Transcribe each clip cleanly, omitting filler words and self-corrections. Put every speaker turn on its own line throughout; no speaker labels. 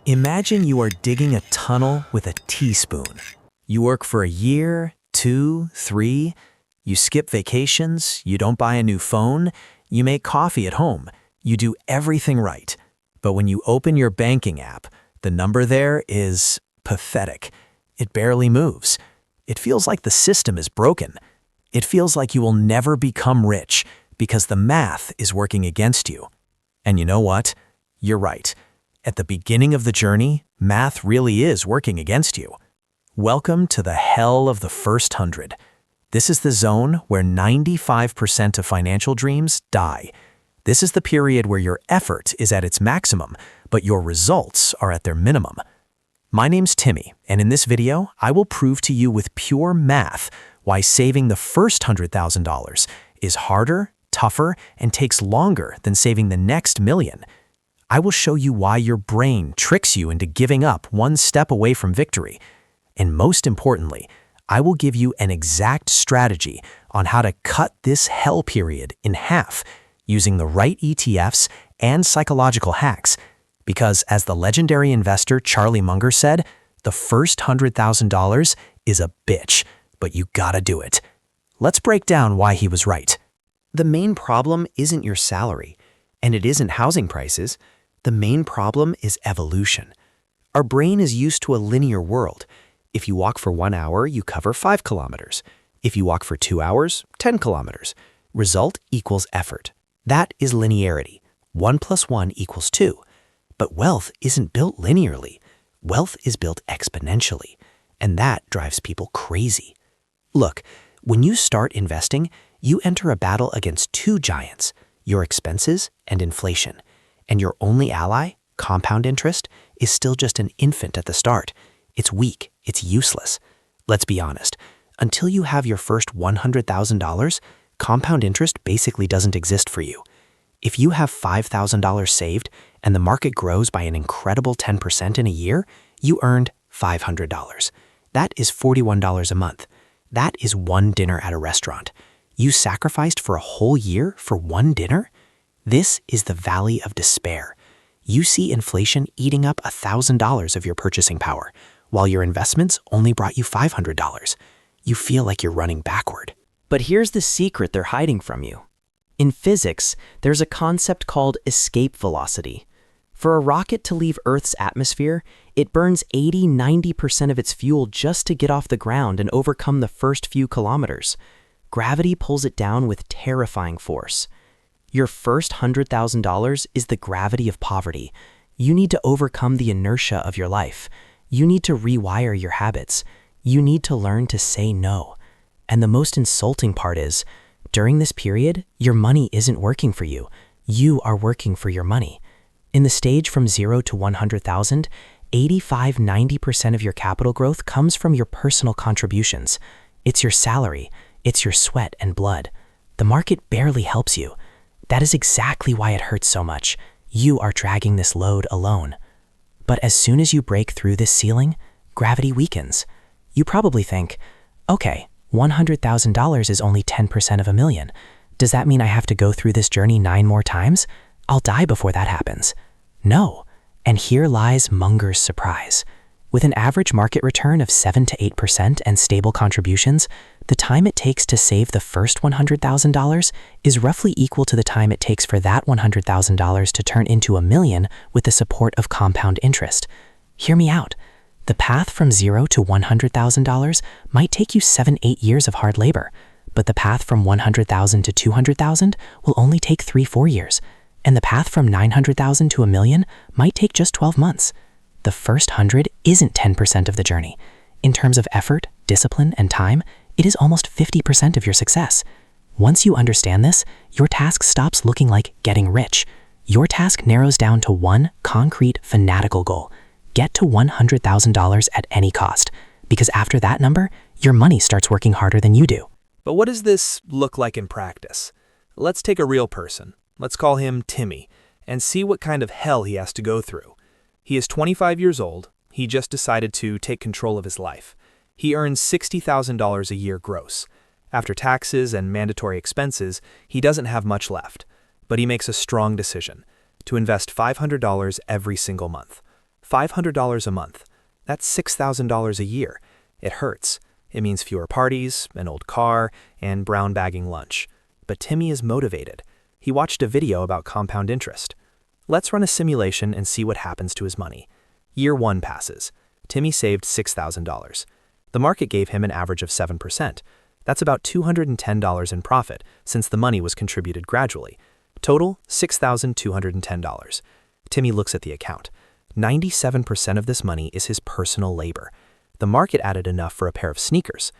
Imagine you are digging a tunnel with a teaspoon. You work for a year, 2, 3, you skip vacations, you don't buy a new phone, you make coffee at home, you do everything right. But when you open your banking app, the number there is pathetic. It barely moves. It feels like the system is broken. It feels like you will never become rich because the math is working against you. And you know what? You're right. At the beginning of the journey, math really is working against you. Welcome to the hell of the first 100. This is the zone where 95% of financial dreams die. This is the period where your effort is at its maximum, but your results are at their minimum. My name's Timmy, and in this video, I will prove to you with pure math why saving the first $100,000 is harder, tougher, and takes longer than saving the next million. I will show you why your brain tricks you into giving up one step away from victory. And most importantly, I will give you an exact strategy on how to cut this hell period in half using the right ETFs and psychological hacks. Because as the legendary investor Charlie Munger said, the first $100,000 is a bitch, but you gotta do it. Let's break down why he was right.
The main problem isn't your salary, and it isn't housing prices. The main problem is evolution. Our brain is used to a linear world. If you walk for 1 hour, you cover 5 kilometers. If you walk for 2 hours, 10 kilometers. Result equals effort. That is linearity. 1 + 1 = 2. But wealth isn't built linearly. Wealth is built exponentially, and that drives people crazy. Look, when you start investing, you enter a battle against two giants, your expenses and inflation. And your only ally, compound interest, is still just an infant at the start. It's weak, it's useless. Let's be honest, until you have your first $100,000, compound interest basically doesn't exist for you. If you have $5,000 saved and the market grows by an incredible 10% in a year, you earned $500. That is $41 a month. That is one dinner at a restaurant. You sacrificed for a whole year for one dinner? This is the valley of despair. You see inflation eating up $1,000 of your purchasing power, while your investments only brought you $500. You feel like you're running backward.
But here's the secret they're hiding from you. In physics, there's a concept called escape velocity. For a rocket to leave Earth's atmosphere, it burns 80–90% of its fuel just to get off the ground and overcome the first few kilometers. Gravity pulls it down with terrifying force. Your first $100,000 is the gravity of poverty. You need to overcome the inertia of your life. You need to rewire your habits. You need to learn to say no. And the most insulting part is, during this period, your money isn't working for you. You are working for your money. In the stage from 0 to 100,000, 85–90% of your capital growth comes from your personal contributions. It's your salary. It's your sweat and blood. The market barely helps you. That is exactly why it hurts so much. You are dragging this load alone. But as soon as you break through this ceiling, gravity weakens. You probably think, okay, $100,000 is only 10% of $1 million. Does that mean I have to go through this journey 9 more times? I'll die before that happens. No. And here lies Munger's surprise. With an average market return of 7 to 8% and stable contributions, the time it takes to save the first $100,000 is roughly equal to the time it takes for that $100,000 to turn into $1 million with the support of compound interest. Hear me out. The path from 0 to $100,000 might take you 7–8 years of hard labor, but the path from $100,000 to $200,000 will only take 3–4 years, and the path from $900,000 to $1 million might take just 12 months. The first 100 isn't 10% of the journey. In terms of effort, discipline, and time, it is almost 50% of your success. Once you understand this, your task stops looking like getting rich. Your task narrows down to one concrete, fanatical goal. Get to $100,000 at any cost, because after that number, your money starts working harder than you do.
But what does this look like in practice? Let's take a real person. Let's call him Timmy, and see what kind of hell he has to go through. He is 25 years old. He just decided to take control of his life. He earns $60,000 a year gross. After taxes and mandatory expenses, he doesn't have much left. But he makes a strong decision to invest $500 every single month.
$500 a month. That's $6,000 a year. It hurts. It means fewer parties, an old car, and brown bagging lunch. But Timmy is motivated. He watched a video about compound interest. Let's run a simulation and see what happens to his money. Year 1 passes. Timmy saved $6,000. The market gave him an average of 7%. That's about $210 in profit, since the money was contributed gradually. Total, $6,210. Timmy looks at the account. 97% of this money is his personal labor. The market added enough for a pair of sneakers.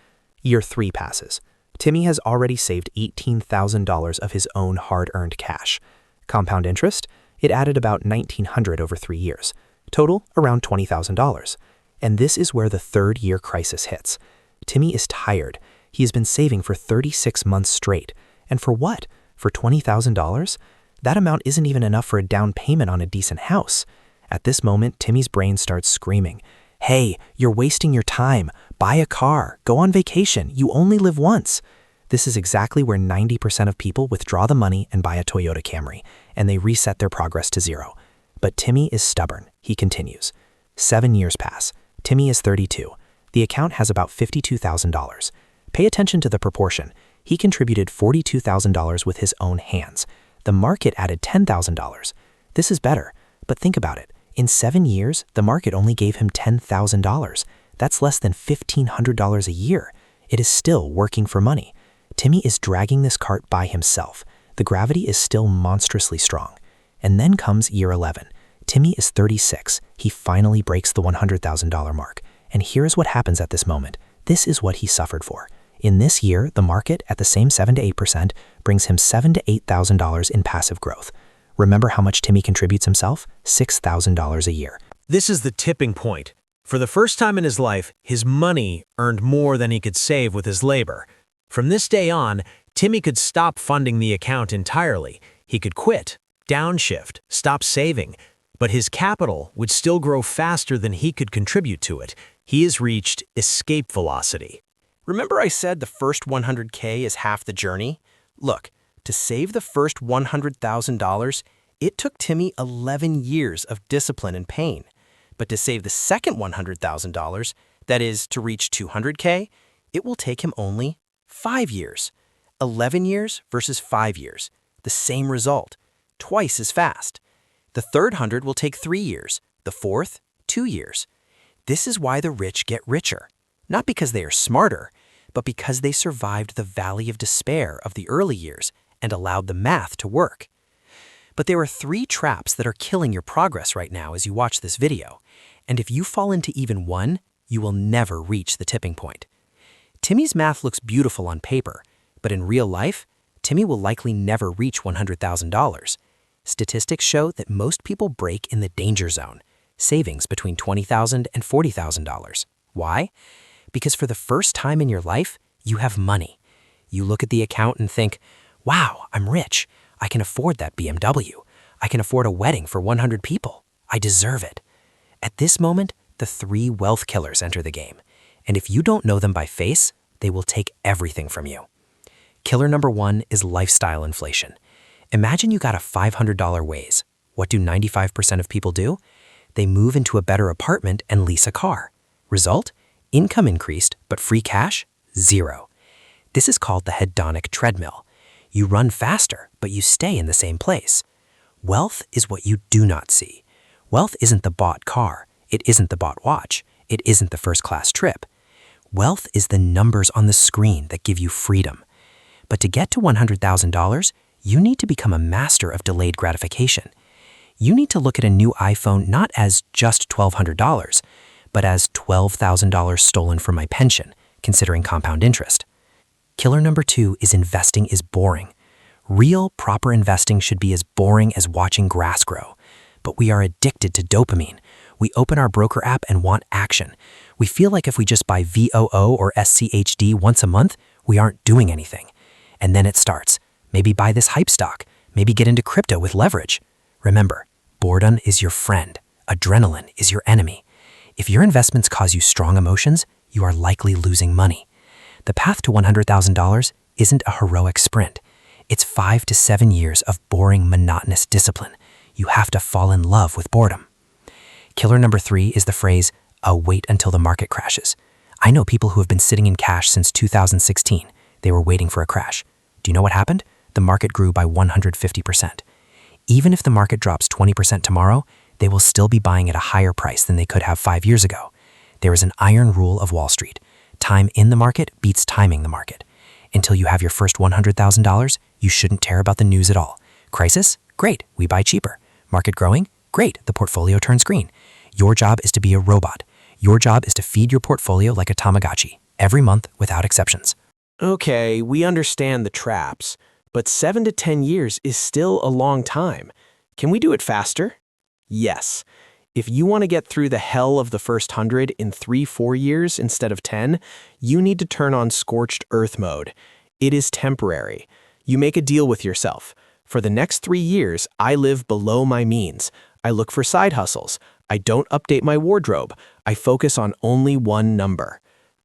Year 3 passes. Timmy has already saved $18,000 of his own hard-earned cash. Compound interest? It added about $1,900 over 3 years. Total, around $20,000. And this is where the third-year crisis hits. Timmy is tired. He has been saving for 36 months straight. And for what? For $20,000? That amount isn't even enough for a down payment on a decent house. At this moment, Timmy's brain starts screaming, "Hey, you're wasting your time. Buy a car. Go on vacation. You only live once." This is exactly where 90% of people withdraw the money and buy a Toyota Camry, and they reset their progress to zero. But Timmy is stubborn. He continues. 7 years pass. Timmy is 32. The account has about $52,000. Pay attention to the proportion. He contributed $42,000 with his own hands. The market added $10,000. This is better, but think about it. In 7 years, the market only gave him $10,000. That's less than $1,500 a year. It is still working for money. Timmy is dragging this cart by himself. The gravity is still monstrously strong. And then comes year 11. Timmy is 36. He finally breaks the $100,000 mark. And here's what happens at this moment. This is what he suffered for. In this year, the market, at the same 7 to 8%, brings him $7,000 to $8,000 in passive growth. Remember how much Timmy contributes himself? $6,000 a year.
This is the tipping point. For the first time in his life, his money earned more than he could save with his labor. From this day on, Timmy could stop funding the account entirely. He could quit, downshift, stop saving. But his capital would still grow faster than he could contribute to it. He has reached escape velocity.
Remember I said the first $100K is half the journey? Look, to save the first $100,000, it took Timmy 11 years of discipline and pain. But to save the second $100,000, that is, to reach $200K, it will take him only 5 years. 11 years versus 5 years. The same result. Twice as fast. The third 100 will take 3 years. The fourth, 2 years. This is why the rich get richer. Not because they are smarter, but because they survived the valley of despair of the early years and allowed the math to work. But there are 3 traps that are killing your progress right now as you watch this video. And if you fall into even one, you will never reach the tipping point. Timmy's math looks beautiful on paper, but in real life, Timmy will likely never reach $100,000. Statistics show that most people break in the danger zone, savings between $20,000 and $40,000. Why? Because for the first time in your life, you have money. You look at the account and think, wow, I'm rich. I can afford that BMW. I can afford a wedding for 100 people. I deserve it. At this moment, the 3 wealth killers enter the game. And if you don't know them by face, they will take everything from you. Killer number 1 is lifestyle inflation. Imagine you got a $500 raise. What do 95% of people do? They move into a better apartment and lease a car. Result? Income increased, but free cash? 0. This is called the hedonic treadmill. You run faster, but you stay in the same place. Wealth is what you do not see. Wealth isn't the bought car. It isn't the bought watch. It isn't the first-class trip. Wealth is the numbers on the screen that give you freedom. But to get to $100,000, you need to become a master of delayed gratification. You need to look at a new iPhone not as just $1,200, but as $12,000 stolen from my pension, considering compound interest. Killer number 2 is investing is boring. Real, proper investing should be as boring as watching grass grow. But we are addicted to dopamine. We open our broker app and want action. We feel like if we just buy VOO or SCHD once a month, we aren't doing anything. And then it starts. Maybe buy this hype stock. Maybe get into crypto with leverage. Remember, boredom is your friend. Adrenaline is your enemy. If your investments cause you strong emotions, you are likely losing money. The path to $100,000 isn't a heroic sprint. It's 5 to 7 years of boring, monotonous discipline. You have to fall in love with boredom.
Killer number 3 is the phrase, wait until the market crashes. I know people who have been sitting in cash since 2016. They were waiting for a crash. Do you know what happened? The market grew by 150%. Even if the market drops 20% tomorrow, they will still be buying at a higher price than they could have 5 years ago. There is an iron rule of Wall Street. Time in the market beats timing the market. Until you have your first $100,000, you shouldn't care about the news at all. Crisis? Great, we buy cheaper. Market growing? Great, the portfolio turns green. Your job is to be a robot. Your job is to feed your portfolio like a Tamagotchi, every month without exceptions.
Okay, we understand the traps, but 7 to 10 years is still a long time. Can we do it faster? Yes. If you want to get through the hell of the first 100 in 3-4 years instead of 10, you need to turn on scorched earth mode. It is temporary. You make a deal with yourself. For the next 3 years, I live below my means. I look for side hustles. I don't update my wardrobe. I focus on only one number.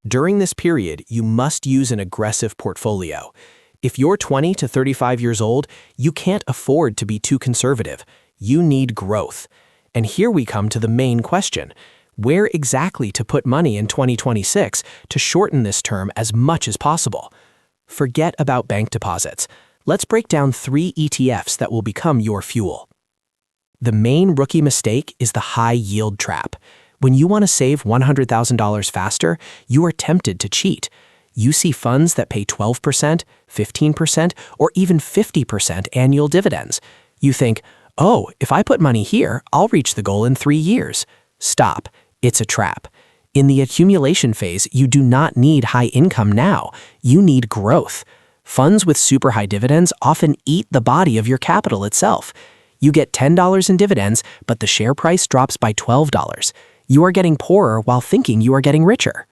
During this period, you must use an aggressive portfolio. If you're 20 to 35 years old, you can't afford to be too conservative. You need growth. And here we come to the main question. Where exactly to put money in 2026 to shorten this term as much as possible? Forget about bank deposits. Let's break down 3 ETFs that will become your fuel. The main rookie mistake is the high yield trap. When you want to save $100,000 faster, you are tempted to cheat. You see funds that pay 12%, 15%, or even 50% annual dividends. You think, oh, if I put money here, I'll reach the goal in 3 years. Stop. It's a trap. In the accumulation phase, you do not need high income now. You need growth. Funds with super high dividends often eat the body of your capital itself. You get $10 in dividends, but the share price drops by $12. You are getting poorer while thinking you are getting richer.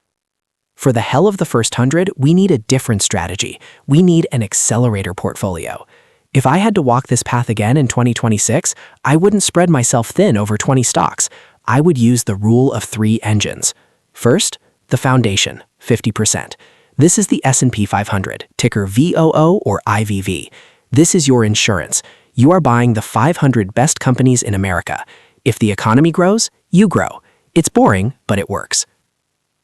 For the hell of the first 100, we need a different strategy. We need an accelerator portfolio. If I had to walk this path again in 2026, I wouldn't spread myself thin over 20 stocks. I would use the rule of 3 engines. First, the foundation, 50%. This is the S&P 500, ticker VOO or IVV. This is your insurance. You are buying the 500 best companies in America. If the economy grows, you grow. It's boring, but it works.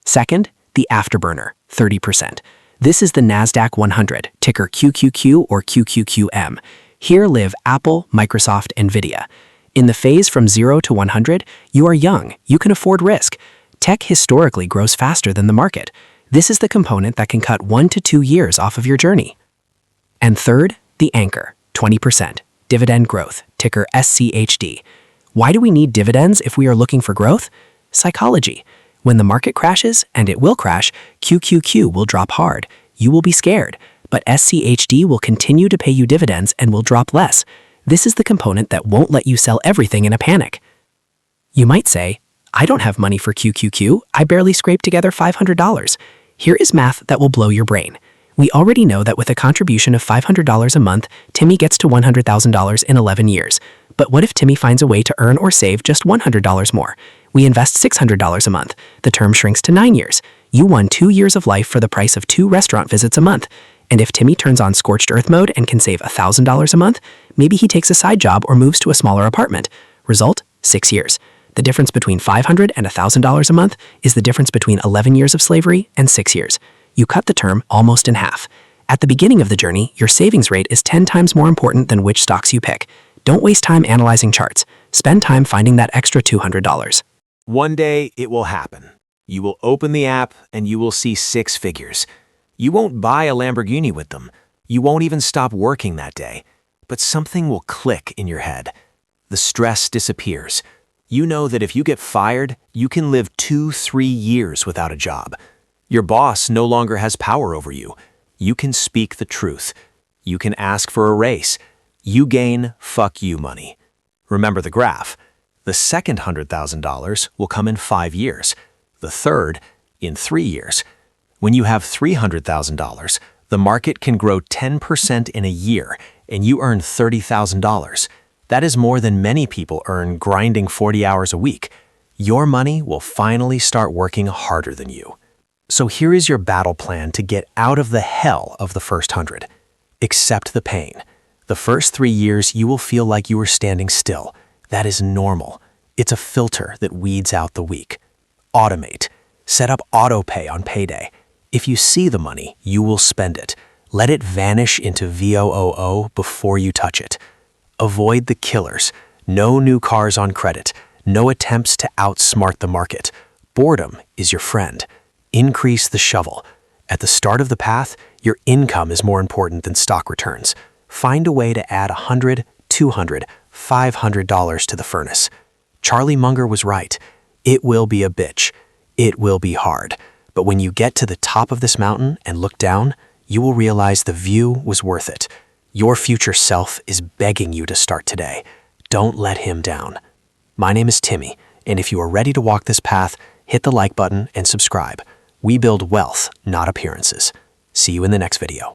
Second, the Afterburner, 30%. This is the Nasdaq 100, ticker QQQ or QQQM. Here live Apple, Microsoft, Nvidia. In the phase from 0 to 100, you are young, you can afford risk. Tech historically grows faster than the market. This is the component that can cut 1 to 2 years off of your journey. And third, the anchor, 20%, dividend growth, ticker SCHD. Why do we need dividends if we are looking for growth? Psychology. When the market crashes, and it will crash, QQQ will drop hard. You will be scared, but SCHD will continue to pay you dividends and will drop less. This is the component that won't let you sell everything in a panic. You might say, I don't have money for QQQ. I barely scraped together $500. Here is math that will blow your brain. We already know that with a contribution of $500 a month, Timmy gets to $100,000 in 11 years. But what if Timmy finds a way to earn or save just $100 more? We invest $600 a month. The term shrinks to 9 years. You won 2 years of life for the price of 2 restaurant visits a month. And if Timmy turns on scorched earth mode and can save $1,000 a month, maybe he takes a side job or moves to a smaller apartment. Result, 6 years. The difference between $500 and $1,000 a month is the difference between 11 years of slavery and 6 years. You cut the term almost in half. At the beginning of the journey, your savings rate is 10 times more important than which stocks you pick. Don't waste time analyzing charts. Spend time finding that extra $200.
One day, it will happen. You will open the app and you will see 6 figures. You won't buy a Lamborghini with them. You won't even stop working that day. But something will click in your head. The stress disappears. You know that if you get fired, you can live 2-3 years without a job. Your boss no longer has power over you. You can speak the truth. You can ask for a raise. You gain fuck you money. Remember the graph. The second $100,000 will come in 5 years. The third, in 3 years. When you have $300,000, the market can grow 10% in a year, and you earn $30,000. That is more than many people earn grinding 40 hours a week. Your money will finally start working harder than you. So here is your battle plan to get out of the hell of the first 100. Accept the pain. The first 3 years, you will feel like you are standing still. That is normal. It's a filter that weeds out the weak. Automate. Set up autopay on payday. If you see the money, you will spend it. Let it vanish into VOOO before you touch it. Avoid the killers. No new cars on credit. No attempts to outsmart the market. Boredom is your friend. Increase the shovel. At the start of the path, your income is more important than stock returns. Find a way to add $100, $200, $500 to the furnace. Charlie Munger was right. It will be a bitch. It will be hard. But when you get to the top of this mountain and look down, you will realize the view was worth it. Your future self is begging you to start today. Don't let him down. My name is Timmy, and if you are ready to walk this path, hit the like button and subscribe. We build wealth, not appearances. See you in the next video.